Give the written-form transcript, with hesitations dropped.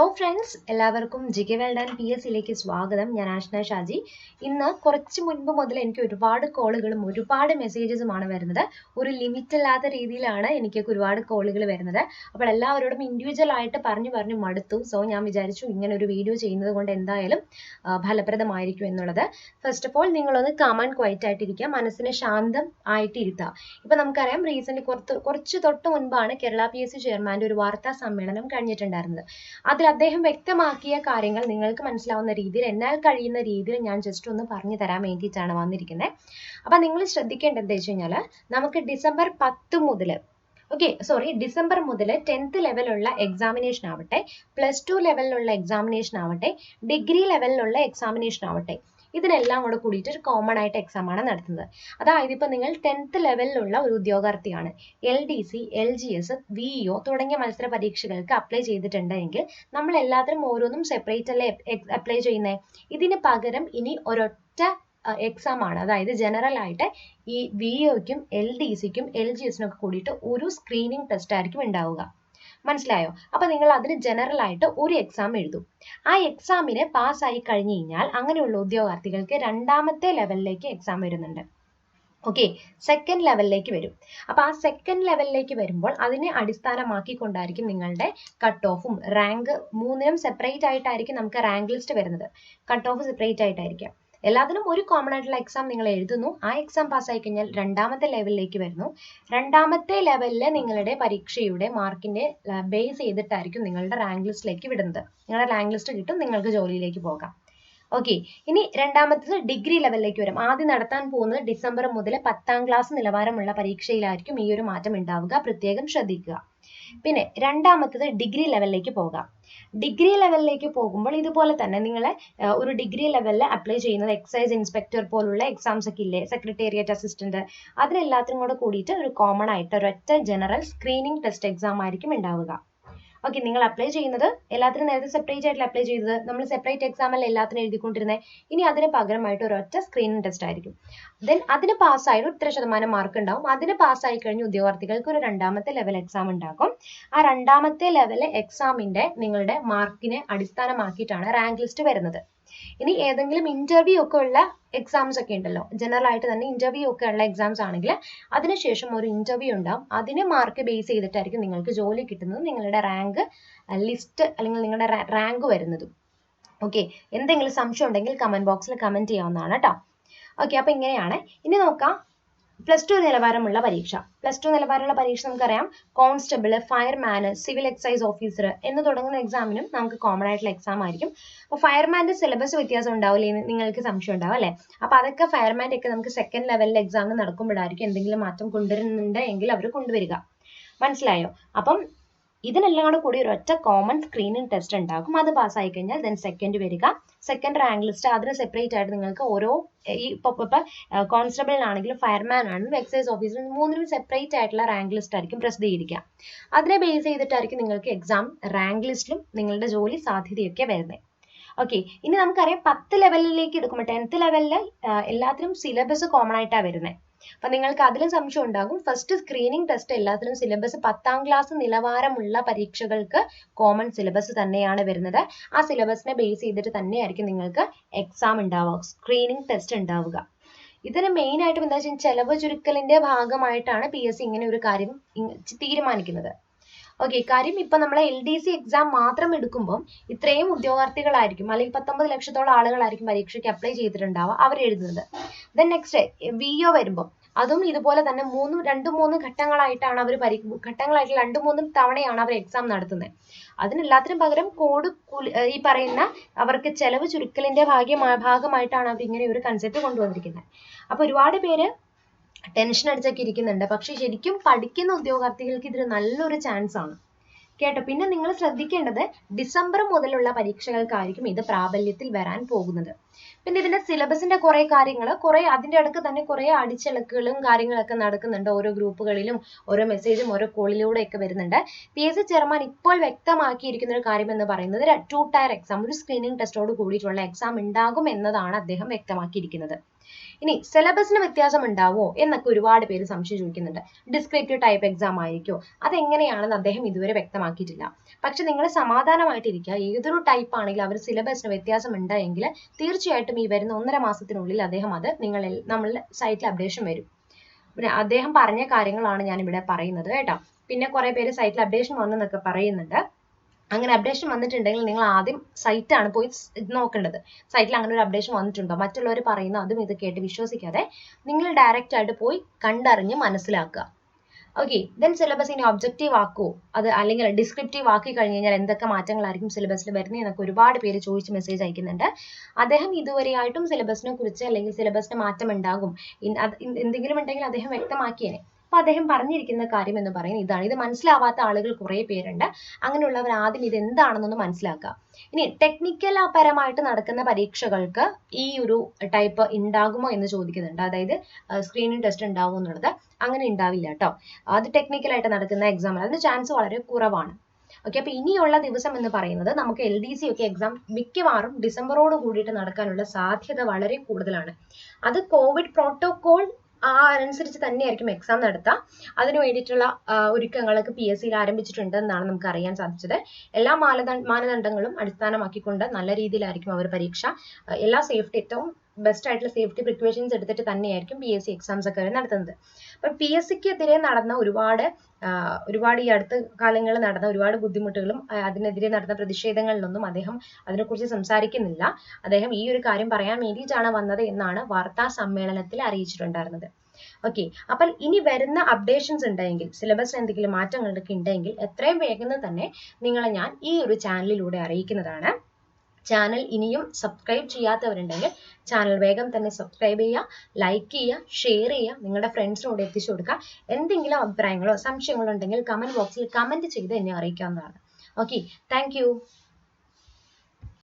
Hello friends, എല്ലാവർക്കും GK world and PSയിലേക്ക് സ്വാഗതം. ഞാൻ ആഷ്ന ഷാജി. ഇന്ന് കുറച്ച് മുൻപ് മുതൽ എനിക്ക് ഒരുപാട് കോളുകളും ഒരുപാട് മെസ്സേജസുമാണ് വരുന്നത്. ഒരു ലിമിറ്റ് അല്ലാത്ത രീതിയിലാണ് എനിക്ക് ഒരുപാട് കോളുകൾ വരുന്നത്. അപ്പോൾ എല്ലാവരോടും ഇൻഡിവിജ്വൽ ആയിട്ട് പറഞ്ഞു മടുത്തു. സോ ഞാൻ വിചാരിച്ചു ഇങ്ങനെ ഒരു വീഡിയോ ചെയ്യുന്നത് കൊണ്ട് എന്തായാലും ഫലപ്രദമായിരിക്കും എന്നുള്ളത്. ഫസ്റ്റ് ഓഫ് ഓൾ നിങ്ങളൊന്ന് കാം ആൻഡ് ക്വയറ്റ് ആയിട്ടിരിക്കുക, മനസ്സിനെ ശാന്തം ആയിട്ടിരുത്തുക. ഇപ്പൊ നമുക്കറിയാം, റീസെന്റ് കുറച്ച് തൊട്ട് മുൻപാണ് കേരള PSC ചെയർമാന്റെ ഒരു വാർത്താ സമ്മേളനം കഴിഞ്ഞിട്ടുണ്ടായിരുന്നത്. അതിൽ അദ്ദേഹം വ്യക്തമാക്കിയ കാര്യങ്ങൾ നിങ്ങൾക്ക് മനസ്സിലാവുന്ന രീതിയിൽ, എന്നാൽ കഴിയുന്ന രീതിയിൽ ഞാൻ ജസ്റ്റ് ഒന്ന് പറഞ്ഞു തരാൻ വേണ്ടിയിട്ടാണ് വന്നിരിക്കുന്നത്. അപ്പൊ നിങ്ങൾ ശ്രദ്ധിക്കേണ്ടത് എന്താ വെച്ച് കഴിഞ്ഞാൽ, നമുക്ക് ഡിസംബർ 10 മുതൽ 10th ലെവലുള്ള എക്സാമിനേഷൻ ആവട്ടെ, +2 ലെവലിലുള്ള എക്സാമിനേഷൻ ആവട്ടെ, ഡിഗ്രി ലെവലിലുള്ള എക്സാമിനേഷൻ ആവട്ടെ, ഇതിനെല്ലാം കൂടെ കൂടിയിട്ട് ഒരു കോമൺ ആയിട്ട് എക്സാം ആണ് നടത്തുന്നത്. അതായത് ഇപ്പൊ നിങ്ങൾ 10th ലെവലിലുള്ള ഒരു ഉദ്യോഗാർത്ഥിയാണ്, LDC, LGS, VEO തുടങ്ങിയ മത്സര പരീക്ഷകൾക്ക് അപ്ലൈ ചെയ്തിട്ടുണ്ടെങ്കിൽ നമ്മൾ എല്ലാത്തിനും ഓരോന്നും സെപ്പറേറ്റ് അല്ലേ അപ്ലൈ ചെയ്യുന്നത്. ഇതിന് പകരം ഇനി ഒരൊറ്റ എക്സാം ആണ്, അതായത് ജനറൽ ആയിട്ട് ഈ VEOയ്ക്കും LDCക്കും LGSനും ഒക്കെ കൂടിയിട്ട് ഒരു സ്ക്രീനിങ് ടെസ്റ്റ് ആയിരിക്കും ഉണ്ടാവുക. മനസ്സിലായോ? അപ്പൊ നിങ്ങൾ അതിന് ജനറൽ ആയിട്ട് ഒരു എക്സാം എഴുതും. ആ എക്സാമിന് പാസ്സായി കഴിഞ്ഞു കഴിഞ്ഞാൽ അങ്ങനെയുള്ള ഉദ്യോഗാർത്ഥികൾക്ക് രണ്ടാമത്തെ ലെവലിലേക്ക് എക്സാം വരുന്നുണ്ട്. ഓക്കെ, സെക്കൻഡ് ലെവലിലേക്ക് വരും. അപ്പൊ ആ സെക്കൻഡ് ലെവലിലേക്ക് വരുമ്പോൾ അതിനെ അടിസ്ഥാനമാക്കിക്കൊണ്ടായിരിക്കും നിങ്ങളുടെ കട്ട് ഓഫും റാങ്ക് മൂന്നിനും സെപ്പറേറ്റ് ആയിട്ടായിരിക്കും നമുക്ക് റാങ്ക് ലിസ്റ്റ് വരുന്നത്. കട്ട് ഓഫ് സെപ്പറേറ്റ് ആയിട്ടായിരിക്കും. എല്ലാത്തിനും ഒരു കോമൺ ആയിട്ടുള്ള എക്സാം നിങ്ങൾ എഴുതുന്നു. ആ എക്സാം പാസ്സായി കഴിഞ്ഞാൽ രണ്ടാമത്തെ ലെവലിലേക്ക് വരുന്നു. രണ്ടാമത്തെ ലെവലിൽ നിങ്ങളുടെ പരീക്ഷയുടെ മാർക്കിന്റെ ബേസ് ചെയ്തിട്ടായിരിക്കും നിങ്ങളുടെ റാങ്ക് ലിസ്റ്റിലേക്ക് വിടുന്നത്. നിങ്ങളുടെ റാങ്ക് ലിസ്റ്റ് കിട്ടും, നിങ്ങൾക്ക് ജോലിയിലേക്ക് പോകാം. ഓക്കെ, ഇനി രണ്ടാമത്തേത് ഡിഗ്രി ലെവലിലേക്ക് വരും. ആദ്യം നടത്താൻ പോകുന്നത് ഡിസംബർ മുതൽ 10ാം ക്ലാസ് നിലവാരമുള്ള പരീക്ഷയിലായിരിക്കും ഈ ഒരു മാറ്റം ഉണ്ടാവുക. പ്രത്യേകം ശ്രദ്ധിക്കുക. പിന്നെ രണ്ടാമത്തേത് ഡിഗ്രി ലെവലിലേക്ക് പോകാം. ഡിഗ്രി ലെവലിലേക്ക് പോകുമ്പോൾ ഇതുപോലെ തന്നെ നിങ്ങൾ ഒരു ഡിഗ്രി ലെവലിൽ അപ്ലൈ ചെയ്യുന്നത് എക്സൈസ് ഇൻസ്പെക്ടർ പോലുള്ള എക്സാംസ് ഒക്കെ ഇല്ലേ, സെക്രട്ടേറിയറ്റ് അസിസ്റ്റന്റ്, അതിനെല്ലാത്തിനും കൂടെ കൂടിയിട്ട് ഒരു കോമൺ ആയിട്ട് ഒരൊറ്റ ജനറൽ സ്ക്രീനിങ് ടെസ്റ്റ് എക്സാം ആയിരിക്കും ഉണ്ടാവുക. ഓക്കെ, നിങ്ങൾ അപ്ലൈ ചെയ്യുന്നത് എല്ലാത്തിനും നേരത്തെ സെപ്പറേറ്റ് ആയിട്ട് അപ്ലൈ ചെയ്തത്, നമ്മൾ സെപ്പറേറ്റ് എക്സാം അല്ല എല്ലാത്തിനും എഴുതിക്കൊണ്ടിരുന്നത്. ഇനി അതിന് പകരമായിട്ട് ഒരൊറ്റ സ്ക്രീനിങ് ടെസ്റ്റ് ആയിരിക്കും. ദെൻ അതിന് പാസ്സായിട്ട് ഇത്ര ശതമാനം മാർക്ക് ഉണ്ടാവും. അതിന് പാസ്സായി കഴിഞ്ഞ ഉദ്യോഗാർത്ഥികൾക്ക് ഒരു രണ്ടാമത്തെ ലെവൽ എക്സാം ഉണ്ടാക്കും. ആ രണ്ടാമത്തെ ലെവൽ എക്സാമിന്റെ നിങ്ങളുടെ മാർക്കിനെ അടിസ്ഥാനമാക്കിയിട്ടാണ് റാങ്ക് ലിസ്റ്റ് വരുന്നത്. ഇനി ഏതെങ്കിലും ഇന്റർവ്യൂ ഒക്കെ ഉള്ള എക്സാംസ് ഒക്കെ ഉണ്ടല്ലോ, ജനറൽ ആയിട്ട് തന്നെ ഇന്റർവ്യൂ ഒക്കെ ഉള്ള എക്സാംസ് ആണെങ്കിൽ അതിനുശേഷം ഒരു ഇന്റർവ്യൂ ഉണ്ടാവും. അതിന് മാർക്ക് ബേസ് ചെയ്തിട്ടായിരിക്കും നിങ്ങൾക്ക് ജോലി കിട്ടുന്നത്, നിങ്ങളുടെ റാങ്ക് ലിസ്റ്റ് അല്ലെങ്കിൽ നിങ്ങളുടെ റാങ്ക് വരുന്നതും. ഓക്കെ, എന്തെങ്കിലും സംശയം ഉണ്ടെങ്കിൽ കമന്റ് ബോക്സിൽ കമന്റ് ചെയ്യാവുന്നതാണ് കേട്ടോ. ഓക്കെ, അപ്പൊ ഇങ്ങനെയാണ്. ഇനി നോക്കാം +2 നിലവാരമുള്ള പരീക്ഷ. +2 നിലവാരമുള്ള പരീക്ഷ നമുക്കറിയാം, constable, fireman, civil excise officer എന്ന് തുടങ്ങുന്ന എക്സാമിനും നമുക്ക് കോമൺ ആയിട്ടുള്ള എക്സാം ആയിരിക്കും. അപ്പോൾ ഫയർമാന്റെ സിലബസ് വ്യത്യാസം ഉണ്ടാവില്ലേ, നിങ്ങൾക്ക് സംശയം ഉണ്ടാവും അല്ലെ. അപ്പൊ അതൊക്കെ ഫയർമാന്റെ ഒക്കെ നമുക്ക് സെക്കൻഡ് ലെവലിൽ എക്സാമിന് നടക്കുമ്പോഴായിരിക്കും എന്തെങ്കിലും മാറ്റം കൊണ്ടുവരുന്നുണ്ട് എങ്കിൽ അവർ കൊണ്ടുവരിക. മനസ്സിലായോ? അപ്പം ഇതിനെല്ലാം കൂടി ഒരു ഒറ്റ കോമൺ സ്ക്രീനിങ് ടെസ്റ്റ് ഉണ്ടാകും. അത് പാസ്സായി കഴിഞ്ഞാൽ ദെൻ സെക്കൻഡ് വരിക, സെക്കൻഡ് റാങ്ക് ലിസ്റ്റ്. അതിന് സെപ്പറേറ്റ് ആയിട്ട് നിങ്ങൾക്ക് ഓരോ ഇപ്പൊ കോൺസ്റ്റബിളിനാണെങ്കിലും ഫയർമാൻ ആണെങ്കിലും എക്സൈസ് ഓഫീസർ മൂന്നിനും സെപ്പറേറ്റ് ആയിട്ടുള്ള റാങ്ക് ലിസ്റ്റ് ആയിരിക്കും പ്രസിദ്ധീകരിക്കുക. അതിനെ ബേസ് ചെയ്തിട്ടായിരിക്കും നിങ്ങൾക്ക് എക്സാം റാങ്ക് ലിസ്റ്റിലും നിങ്ങളുടെ ജോലി സാധ്യതയൊക്കെ വരുന്നത്. ഓക്കെ, ഇനി നമുക്കറിയാം 10 ലെവലിലേക്ക് എടുക്കുമ്പോൾ 10th ലെവലിൽ എല്ലാത്തിനും സിലബസ് കോമൺ ആയിട്ടാണ് വരുന്നത്. അപ്പൊ നിങ്ങൾക്ക് അതിലും സംശയം ഉണ്ടാകും. ഫസ്റ്റ് സ്ക്രീനിങ് ടെസ്റ്റ് എല്ലാത്തിനും സിലബസ് 10ാം ക്ലാസ് നിലവാരമുള്ള പരീക്ഷകൾക്ക് കോമൺ സിലബസ് തന്നെയാണ് വരുന്നത്. ആ സിലബസിനെ ബേസ് ചെയ്തിട്ട് തന്നെയായിരിക്കും നിങ്ങൾക്ക് എക്സാം ഉണ്ടാവുക, സ്ക്രീനിങ് ടെസ്റ്റ് ഉണ്ടാവുക. ഇതിന് മെയിൻ ആയിട്ടും എന്താ വെച്ചാൽ ചെലവ് ചുരുക്കലിന്റെ ഭാഗമായിട്ടാണ് PSC ഇങ്ങനെ ഒരു കാര്യം തീരുമാനിക്കുന്നത്. ഓക്കെ, കാര്യം ഇപ്പൊ നമ്മൾ LDC എക്സാം മാത്രം എടുക്കുമ്പോൾ ഇത്രയും ഉദ്യോഗാർത്ഥികളായിരിക്കും, അല്ലെങ്കിൽ 19 ലക്ഷത്തോളം ആളുകളായിരിക്കും പരീക്ഷയ്ക്ക് അപ്ലൈ ചെയ്തിട്ടുണ്ടാവുക, അവർ എഴുതുന്നത്. ദെൻ നെക്സ്റ്റ് VEO വരുമ്പോൾ അതും ഇതുപോലെ തന്നെ 2-3 ഘട്ടങ്ങളായിട്ടാണ് അവർ ഘട്ടങ്ങളായിട്ട് 2-3 തവണയാണ് അവർ എക്സാം നടത്തുന്നത്. അതിനെല്ലാത്തിനും പകരം ഈ പറയുന്ന അവർക്ക് ചെലവ് ചുരുക്കലിന്റെ ഭാഗമായിട്ടാണ് അവർ ഇങ്ങനെ ഒരു കൺസെപ്റ്റ് കൊണ്ടുവന്നിരിക്കുന്നത്. അപ്പൊ ഒരുപാട് പേര് ടെൻഷൻ അടിച്ചൊക്കെ ഇരിക്കുന്നുണ്ട്. പക്ഷെ ശരിക്കും പഠിക്കുന്ന ഉദ്യോഗാർത്ഥികൾക്ക് ഇതൊരു നല്ലൊരു ചാൻസ് ആണ് കേട്ടോ. പിന്നെ നിങ്ങൾ ശ്രദ്ധിക്കേണ്ടത് ഡിസംബർ മുതലുള്ള പരീക്ഷകൾക്കായിരിക്കും ഇത് പ്രാബല്യത്തിൽ വരാൻ പോകുന്നത്. പിന്നെ ഇതിന്റെ സിലബസിന്റെ കുറെ കാര്യങ്ങൾ അതിന്റെ ഇടയ്ക്ക് തന്നെ കുറെ അടിച്ചെളുക്കുകളും കാര്യങ്ങളൊക്കെ നടക്കുന്നുണ്ട്. ഓരോ ഗ്രൂപ്പുകളിലും ഓരോ മെസ്സേജും ഓരോ കോളിലൂടെ ഒക്കെ വരുന്നുണ്ട്. PSC ചെയർമാൻ ഇപ്പോൾ വ്യക്തമാക്കിയിരിക്കുന്ന ഒരു കാര്യം എന്ന് പറയുന്നത് 2 ടയർ എക്സാം, ഒരു സ്ക്രീനിങ് ടെസ്റ്റോട് കൂടിയിട്ടുള്ള എക്സാം ഉണ്ടാകും എന്നതാണ് അദ്ദേഹം വ്യക്തമാക്കിയിരിക്കുന്നത്. ഇനി സിലബസിന് വ്യത്യാസം ഉണ്ടാവോ എന്നൊക്കെ ഒരുപാട് പേര് സംശയം ചോദിക്കുന്നുണ്ട്. ഡിസ്ക്രിപ്റ്റീവ് ടൈപ്പ് എക്സാം ആയിരിക്കോ, അതെങ്ങനെയാണെന്ന് അദ്ദേഹം ഇതുവരെ വ്യക്തമാക്കിയിട്ടില്ല. പക്ഷെ നിങ്ങൾ സമാധാനമായിട്ടിരിക്കുക, ഏതൊരു ടൈപ്പ് ആണെങ്കിലും അവർ സിലബസിന് വ്യത്യാസം ഉണ്ടെങ്കിൽ തീർച്ചയായിട്ടും ഈ വരുന്ന 1.5 മാസത്തിനുള്ളിൽ അദ്ദേഹം അത് നമ്മളുടെ സൈറ്റിൽ അപ്ഡേഷൻ വരും. പിന്നെ അദ്ദേഹം പറഞ്ഞ കാര്യങ്ങളാണ് ഞാൻ ഇവിടെ പറയുന്നത് കേട്ടോ. പിന്നെ കുറെ പേര് സൈറ്റിൽ അപ്ഡേഷൻ വന്നെന്നൊക്കെ പറയുന്നുണ്ട്. അങ്ങനെ അപ്ഡേഷൻ വന്നിട്ടുണ്ടെങ്കിൽ നിങ്ങൾ ആദ്യം സൈറ്റാണ് പോയി നോക്കേണ്ടത്. സൈറ്റിൽ അങ്ങനെ ഒരു അപ്ഡേഷൻ വന്നിട്ടുണ്ടോ, മറ്റുള്ളവർ പറയുന്ന അതും ഇത് കേട്ട് വിശ്വസിക്കാതെ നിങ്ങൾ ഡയറക്റ്റ് ആയിട്ട് പോയി കണ്ടറിഞ്ഞ് മനസ്സിലാക്കുക. ഓക്കെ, ദെൻ സിലബസ് ഇനി ഒബ്ജക്റ്റീവ് ആക്കുമോ, അത് അല്ലെങ്കിൽ ഡിസ്ക്രിപ്റ്റീവ് ആക്കി കഴിഞ്ഞ് കഴിഞ്ഞാൽ എന്തൊക്കെ മാറ്റങ്ങളായിരിക്കും സിലബസിൽ വരുന്നത് എന്നൊക്കെ ഒരുപാട് പേര് ചോദിച്ച് മെസ്സേജ് അയക്കുന്നുണ്ട്. അദ്ദേഹം ഇതുവരെയായിട്ടും സിലബസിനെ കുറിച്ച് അല്ലെങ്കിൽ സിലബസിന് മാറ്റം ഉണ്ടാകും എന്തെങ്കിലും ഉണ്ടെങ്കിൽ അദ്ദേഹം വ്യക്തമാക്കിയേനെ. അപ്പൊ അദ്ദേഹം പറഞ്ഞിരിക്കുന്ന കാര്യം എന്ന് പറയുന്നത് ഇതാണ്. ഇത് മനസ്സിലാവാത്ത ആളുകൾ കുറെ പേരുണ്ട്. അങ്ങനെയുള്ളവർ ആദ്യം ഇത് എന്താണെന്നൊന്ന് മനസ്സിലാക്കുക. ഇനി ടെക്നിക്കൽ പരമായിട്ട് നടക്കുന്ന പരീക്ഷകൾക്ക് ഈ ഒരു ടൈപ്പ് ഉണ്ടാകുമോ എന്ന് ചോദിക്കുന്നുണ്ട്. അതായത് സ്ക്രീനിങ് ടെസ്റ്റ് ഉണ്ടാവുമോ എന്നുള്ളത്. അങ്ങനെ ഉണ്ടാവില്ല കേട്ടോ. അത് ടെക്നിക്കലായിട്ട് നടക്കുന്ന എക്സാം, അതിന് ചാൻസ് വളരെ കുറവാണ്. ഓക്കെ, അപ്പൊ ഇനിയുള്ള ദിവസം എന്ന് പറയുന്നത് നമുക്ക് LDC ഒക്കെ എക്സാം മിക്കവാറും ഡിസംബറോട് കൂടിയിട്ട് നടക്കാനുള്ള സാധ്യത വളരെ കൂടുതലാണ്. അത് കോവിഡ് പ്രോട്ടോകോൾ അനുസരിച്ച് തന്നെയായിരിക്കും എക്സാം നടത്തുക. അതിനു വേണ്ടിയിട്ടുള്ള ഒരുക്കങ്ങളൊക്കെ PSCയിൽ ആരംഭിച്ചിട്ടുണ്ട് എന്നാണ് നമുക്ക് അറിയാൻ സാധിച്ചത്. എല്ലാ മാനദണ്ഡങ്ങളും അടിസ്ഥാനമാക്കിക്കൊണ്ട് നല്ല രീതിയിലായിരിക്കും അവർ പരീക്ഷ, എല്ലാ സേഫ്റ്റി, ഏറ്റവും ബെസ്റ്റ് ആയിട്ടുള്ള സേഫ്റ്റി പ്രിക്കോഷൻസ് എടുത്തിട്ട് തന്നെയായിരിക്കും PSC എക്സാംസ് ഒക്കെ നടത്തുന്നത്. അപ്പൊ PSCക്കെതിരെ നടന്ന ഒരുപാട് ഈ അടുത്ത കാലങ്ങളിൽ നടന്ന ഒരുപാട് ബുദ്ധിമുട്ടുകളും അതിനെതിരെ നടന്ന പ്രതിഷേധങ്ങളിലൊന്നും അദ്ദേഹം അതിനെക്കുറിച്ച് സംസാരിക്കുന്നില്ല. അദ്ദേഹം ഈ ഒരു കാര്യം പറയാൻ വേണ്ടിയിട്ടാണ് വന്നത് എന്നാണ് വാർത്താ സമ്മേളനത്തിൽ അറിയിച്ചിട്ടുണ്ടായിരുന്നത്. ഓക്കെ, അപ്പോൾ ഇനി വരുന്ന അപ്ഡേഷൻസ് ഉണ്ടെങ്കിൽ, സിലബസിൽ എന്തെങ്കിലും മാറ്റങ്ങളൊക്കെ ഉണ്ടെങ്കിൽ എത്രയും വേഗം തന്നെ നിങ്ങളെ ഞാൻ ഈ ഒരു ചാനലിലൂടെ അറിയിക്കുന്നതാണ്. ചാനൽ ഇനിയും സബ്സ്ക്രൈബ് ചെയ്യാത്തവരുണ്ടെങ്കിൽ ചാനൽ വേഗം തന്നെ സബ്സ്ക്രൈബ് ചെയ്യുക, ലൈക്ക് ചെയ്യുക, ഷെയർ ചെയ്യുക, നിങ്ങളുടെ ഫ്രണ്ട്സിനോട് എത്തിച്ചു കൊടുക്കുക. എന്തെങ്കിലും അഭിപ്രായങ്ങളോ സംശയങ്ങളോ ഉണ്ടെങ്കിൽ കമന്റ് ബോക്സിൽ കമന്റ് ചെയ്ത് എന്നെ അറിയിക്കാവുന്നതാണ്. Okay, thank you.